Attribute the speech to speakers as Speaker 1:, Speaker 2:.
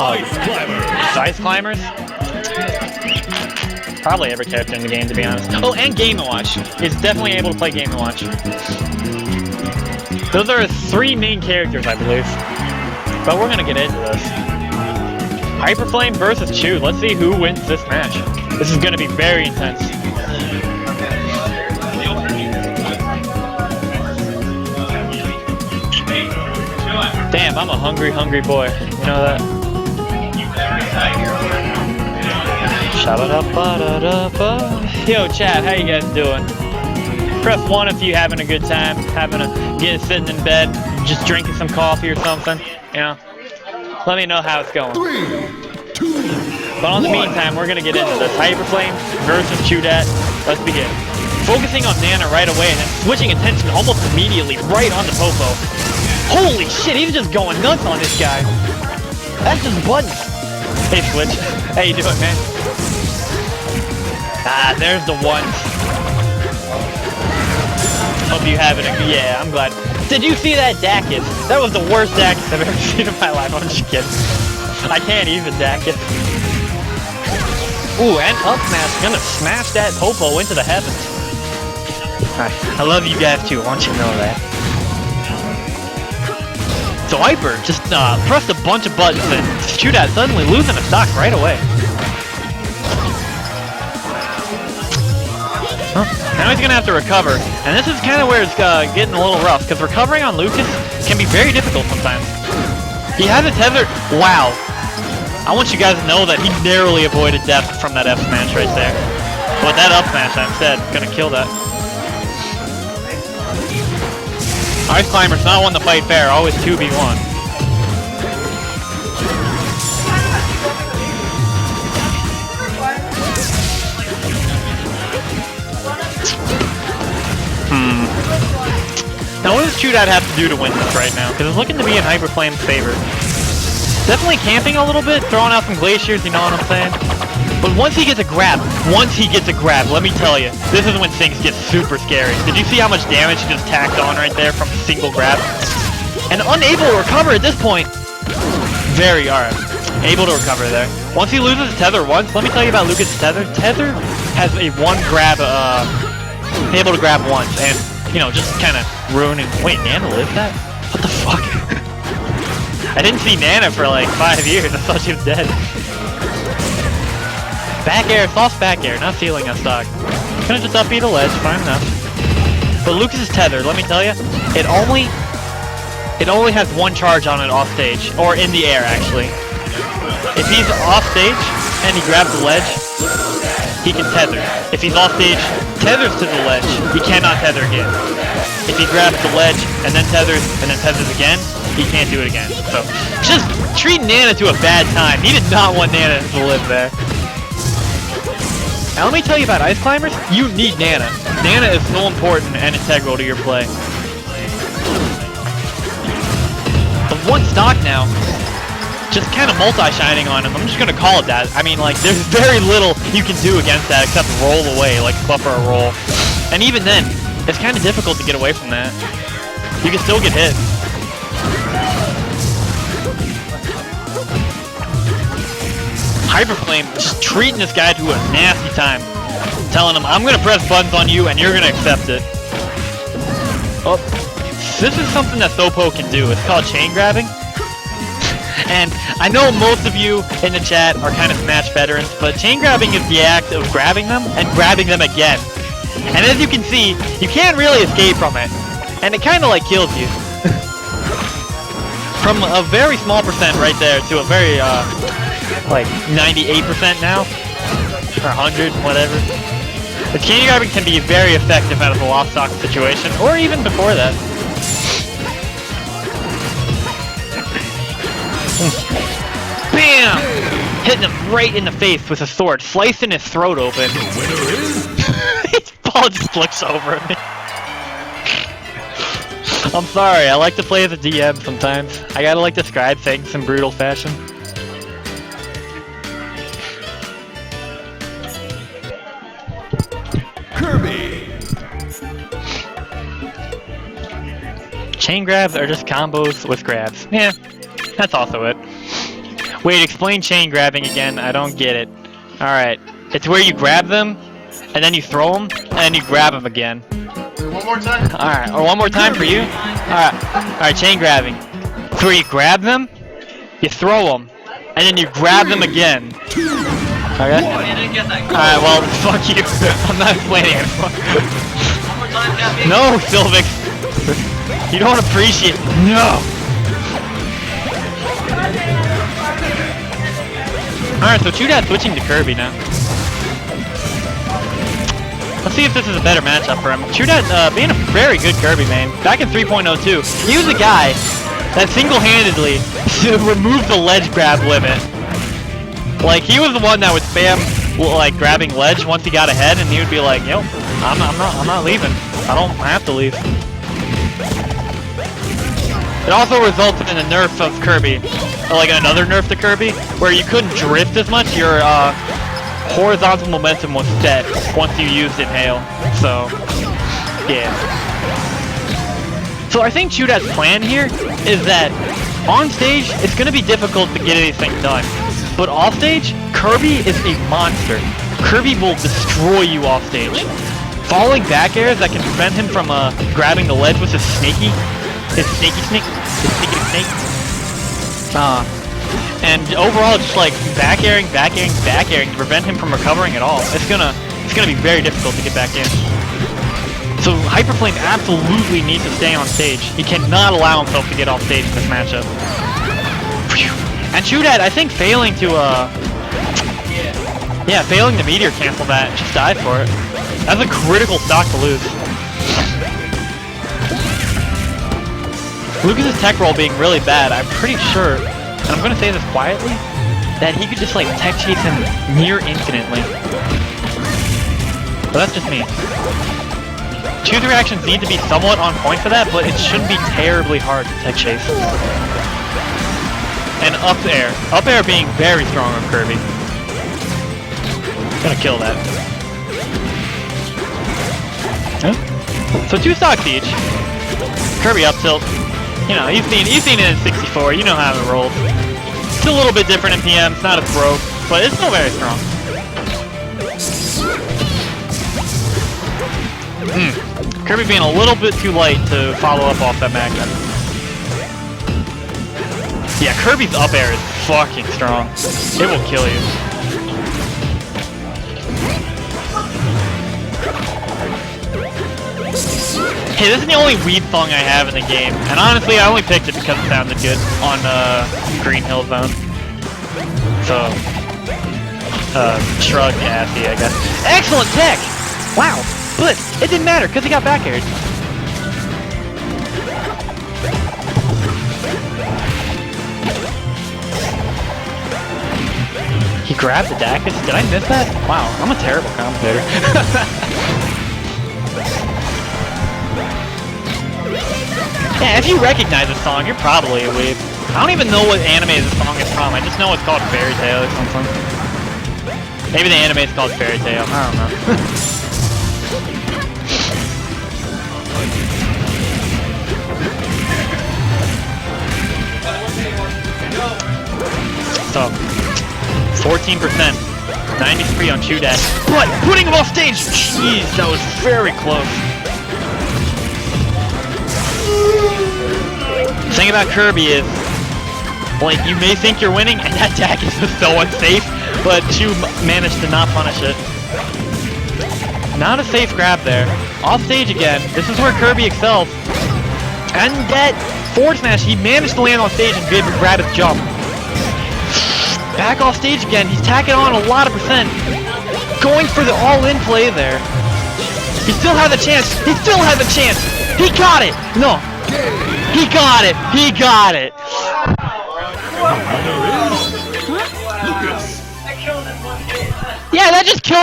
Speaker 1: Ice Climbers? Probably every character in the game, to be honest. Oh, and Game & Watch. It's definitely able to play Game & Watch. Those are 3 main characters, I believe. But we're gonna get into this. Hyperflame versus Chu. Let's see who wins this match. This is gonna be very intense. Damn, I'm a hungry, hungry boy. You know that? Yo, chat, how you guys doing? Press 1 if you having a good time, sitting in bed, just drinking some coffee or something. You know, let me know how it's going.
Speaker 2: 3, 2,
Speaker 1: but in the meantime, we're gonna get into this Hyperflame versus Chu Dat. Let's begin. Focusing on Nana right away and then switching attention almost immediately right onto Popo. Holy shit, he's just going nuts on this guy. That's just buttons. Hey, Switch. How you doing, man? Ah, there's the one. Hope you have it. Yeah, I'm glad. Did you see that Dacus? That was the worst Dacus I've ever seen in my life. I'm just kidding. I can't even Dacus. Ooh, and up smash. Gonna smash that Popo into the heavens. I love you guys too. I want you to know that. So Hyper just pressed a bunch of buttons and Chu Dat suddenly losing a stock right away. Huh. Now he's gonna have to recover, and this is kind of where it's getting a little rough, because recovering on Lucas can be very difficult sometimes. He has a tether. Wow. I want you guys to know that he narrowly avoided death from that F smash right there. But that up smash instead, gonna kill that. Ice Climber's not one to fight fair, always 2v1. Now what does Chu Dat have to do to win this right now? Because it's looking to be in Hyperflame's favor. Definitely camping a little bit, throwing out some glaciers, you know what I'm saying? But once he gets a grab, let me tell you, this is when things get super scary. Did you see how much damage he just tacked on right there from a single grab? And unable to recover at this point. Very alright. Able to recover there. Once he loses tether once, let me tell you about Lucas' tether. Tether has a one grab, able to grab once, and, you know, just kind of ruining. Wait, Nana lived that? What the fuck? I didn't see Nana for like 5 years. I thought she was dead. Back air, soft back air, not feeling on stock. Gonna just up beat a ledge, fine enough. But Lucas' tether, let me tell you, it only has one charge on it off stage, or in the air actually. If he's off stage and he grabs the ledge, he can tether. If he's off stage, tethers to the ledge, he cannot tether again. If he grabs the ledge and then tethers again, he can't do it again. So just treat Nana to a bad time. He did not want Nana to live there. Now let me tell you about Ice Climbers, you need Nana. Nana is so important and integral to your play. The one stock now, just kind of multi-shining on him. I'm just going to call it that. I mean, like, there's very little you can do against that except roll away, like buffer a roll. And even then, it's kind of difficult to get away from that. You can still get hit. Hyperflame just treating this guy to a nasty time. Telling him, I'm gonna press buttons on you and you're gonna accept it. Oh, this is something that Sopo can do. It's called chain grabbing. And I know most of you in the chat are kind of Smash veterans, but chain grabbing is the act of grabbing them and grabbing them again. And as you can see, you can't really escape from it. And it kind of like kills you. From a very small percent right there to a very, like 98% now, or 100, whatever. The chain grabbing can be very effective out of a lost stock situation, or even before that. Bam! Hitting him right in the face with a sword, slicing his throat open. His ball just flips over me. I'm sorry, I like to play as a DM sometimes. I gotta like describe things in brutal fashion.
Speaker 2: Kirby.
Speaker 1: Chain grabs are just combos with grabs. Yeah, that's also it. Wait, explain chain grabbing again. I don't get it. Alright. It's where you grab them, and then you throw them, and then you grab them again.
Speaker 3: One more time.
Speaker 1: Alright, or one more time for you? Alright, chain grabbing. It's where you grab them, you throw them, and then you grab them again. Okay? Alright, well, fuck you. I'm not explaining it anymore.
Speaker 3: One more time, Cappy.
Speaker 1: No, Sylvix! You don't appreciate. No! Alright, so Chu Dat switching to Kirby now. Let's see if this is a better matchup for him. Chu Dat being a very good Kirby main. Back in 3.02, he was the guy that single-handedly removed the ledge grab limit. Like, he was the one that would spam, like, grabbing ledge once he got ahead, and he would be like, yo, I'm not leaving. I don't have to leave. It also resulted in a nerf of Kirby, like another nerf to Kirby, where you couldn't drift as much. Your horizontal momentum was set once you used Inhale. So, yeah. So I think Chu Dat's plan here is that on stage, it's going to be difficult to get anything done. But off stage, Kirby is a monster. Kirby will destroy you off stage. Falling back airs that can prevent him from grabbing the ledge with his snaky snake. And overall, just like back airing to prevent him from recovering at all. It's gonna be very difficult to get back in. So Hyperflame absolutely needs to stay on stage. He cannot allow himself to get off stage in this matchup. And Chu Dat, I think failing to failing to meteor cancel that, just died for it. That's a critical stock to lose. Lucas's tech roll being really bad, I'm pretty sure, and I'm gonna say this quietly, that he could just like tech chase him near infinitely. But that's just me. Choose reactions need to be somewhat on point for that, but it shouldn't be terribly hard to tech chase. And up air. Up air being very strong on Kirby. Gonna kill that. Huh? So 2 stocks each. Kirby up tilt. You know, you've seen it in 64, you know how it rolls. It's a little bit different in PM, it's not as broke, but it's still very strong. Kirby being a little bit too light to follow up off that magnet. Yeah, Kirby's up air is fucking strong. It will kill you. Hey, this is the only weed song I have in the game, and honestly, I only picked it because it sounded good on Green Hill Zone. So, shrug assy, I guess. Excellent tech! Wow, but it didn't matter because he got back aired. He grabbed the Dacus? Did I miss that? Wow, I'm a terrible commentator. Yeah, if you recognize this song, you're probably a weeb. I don't even know what anime this song is from. I just know it's called Fairy Tail or something. Maybe the anime is called Fairy Tail. I don't know. So, 14%. 93 on Chu Dat. But putting him off stage! Jeez, that was very close. The thing about Kirby is, like, you may think you're winning, and that attack is just so unsafe, but Chu managed to not punish it. Not a safe grab there. Off stage again. This is where Kirby excels. And that forward smash, he managed to land on stage and be able to grab his jump. Back off stage again. He's tacking on a lot of percent. Going for the all-in play there. He still has a chance. He still has a chance. He got it. No. He got it! He got it! Yeah, that just killed